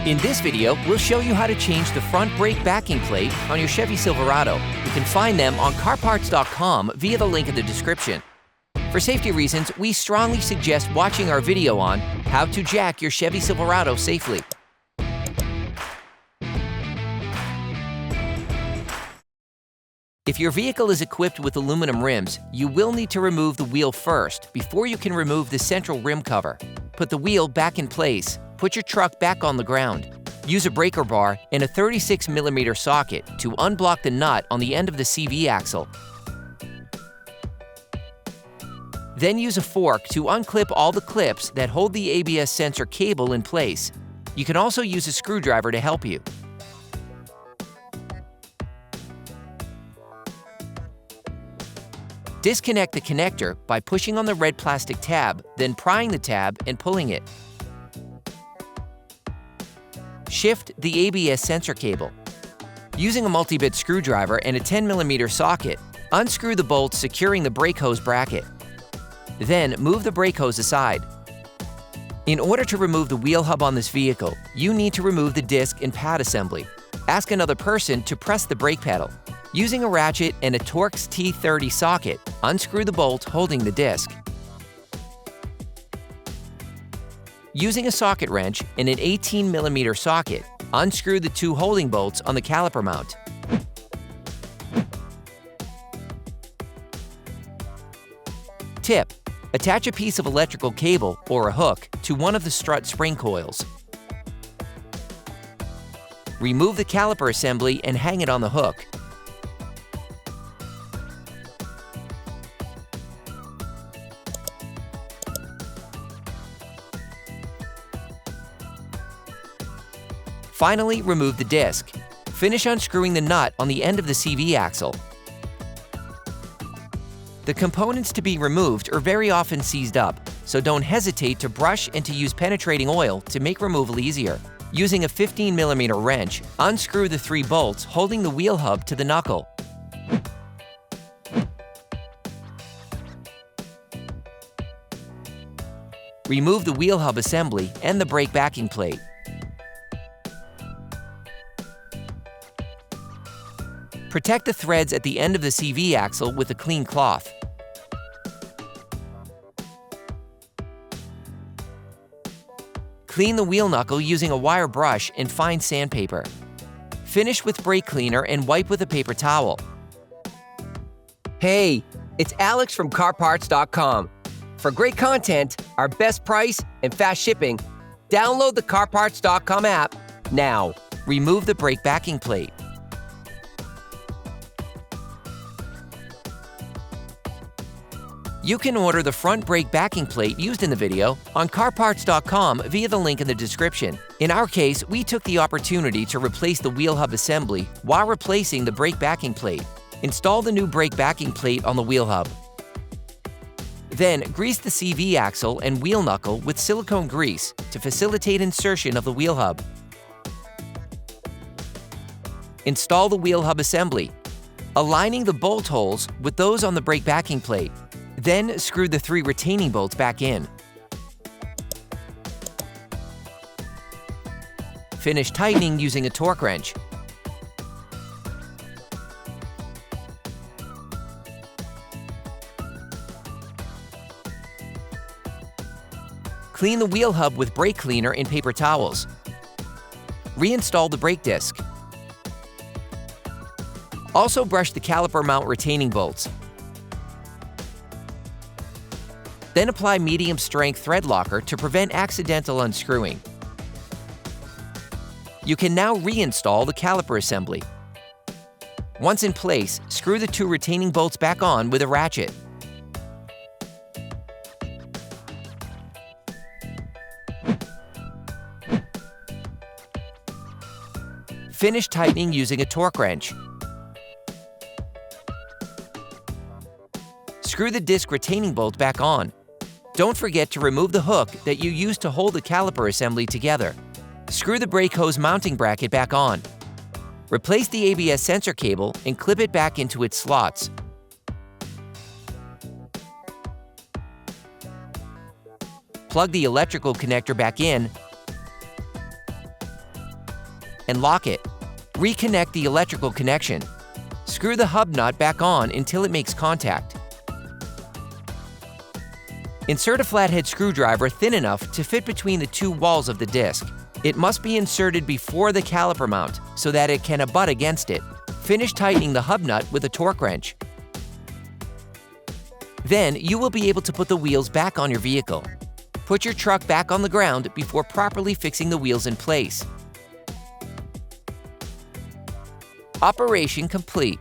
In this video, we'll show you how to change the front brake backing plate on your Chevy Silverado. You can find them on CarParts.com via the link in the description. For safety reasons, we strongly suggest watching our video on how to jack your Chevy Silverado safely. If your vehicle is equipped with aluminum rims, you will need to remove the wheel first before you can remove the central rim cover. Put the wheel back in place. Put your truck back on the ground. Use a breaker bar and a 36mm socket to unblock the nut on the end of the CV axle. Then use a fork to unclip all the clips that hold the ABS sensor cable in place. You can also use a screwdriver to help you. Disconnect the connector by pushing on the red plastic tab, then prying the tab and pulling it. Shift the ABS sensor cable. Using a multi-bit screwdriver and a 10mm socket, unscrew the bolts securing the brake hose bracket. Then move the brake hose aside. In order to remove the wheel hub on this vehicle, you need to remove the disc and pad assembly. Ask another person to press the brake pedal. Using a ratchet and a Torx T30 socket, unscrew the bolt holding the disc. Using a socket wrench and an 18mm socket, unscrew the two holding bolts on the caliper mount. Tip: attach a piece of electrical cable or a hook to one of the strut spring coils. Remove the caliper assembly and hang it on the hook. Finally, remove the disc. Finish unscrewing the nut on the end of the CV axle. The components to be removed are very often seized up, so don't hesitate to brush and to use penetrating oil to make removal easier. Using a 15mm wrench, unscrew the 3 bolts holding the wheel hub to the knuckle. Remove the wheel hub assembly and the brake backing plate. Protect the threads at the end of the CV axle with a clean cloth. Clean the wheel knuckle using a wire brush and fine sandpaper. Finish with brake cleaner and wipe with a paper towel. Hey, it's Alex from CarParts.com. For great content, our best price, and fast shipping, download the CarParts.com app now. Remove the brake backing plate. You can order the front brake backing plate used in the video on CarParts.com via the link in the description. In our case, we took the opportunity to replace the wheel hub assembly while replacing the brake backing plate. Install the new brake backing plate on the wheel hub. Then, grease the CV axle and wheel knuckle with silicone grease to facilitate insertion of the wheel hub. Install the wheel hub assembly, aligning the bolt holes with those on the brake backing plate. Then screw the 3 retaining bolts back in. Finish tightening using a torque wrench. Clean the wheel hub with brake cleaner and paper towels. Reinstall the brake disc. Also brush the caliper mount retaining bolts. Then apply medium-strength thread locker to prevent accidental unscrewing. You can now reinstall the caliper assembly. Once in place, screw the 2 retaining bolts back on with a ratchet. Finish tightening using a torque wrench. Screw the disc retaining bolt back on. Don't forget to remove the hook that you used to hold the caliper assembly together. Screw the brake hose mounting bracket back on. Replace the ABS sensor cable and clip it back into its slots. Plug the electrical connector back in and lock it. Reconnect the electrical connection. Screw the hub nut back on until it makes contact. Insert a flathead screwdriver thin enough to fit between the two walls of the disc. It must be inserted before the caliper mount so that it can abut against it. Finish tightening the hub nut with a torque wrench. Then you will be able to put the wheels back on your vehicle. Put your truck back on the ground before properly fixing the wheels in place. Operation complete.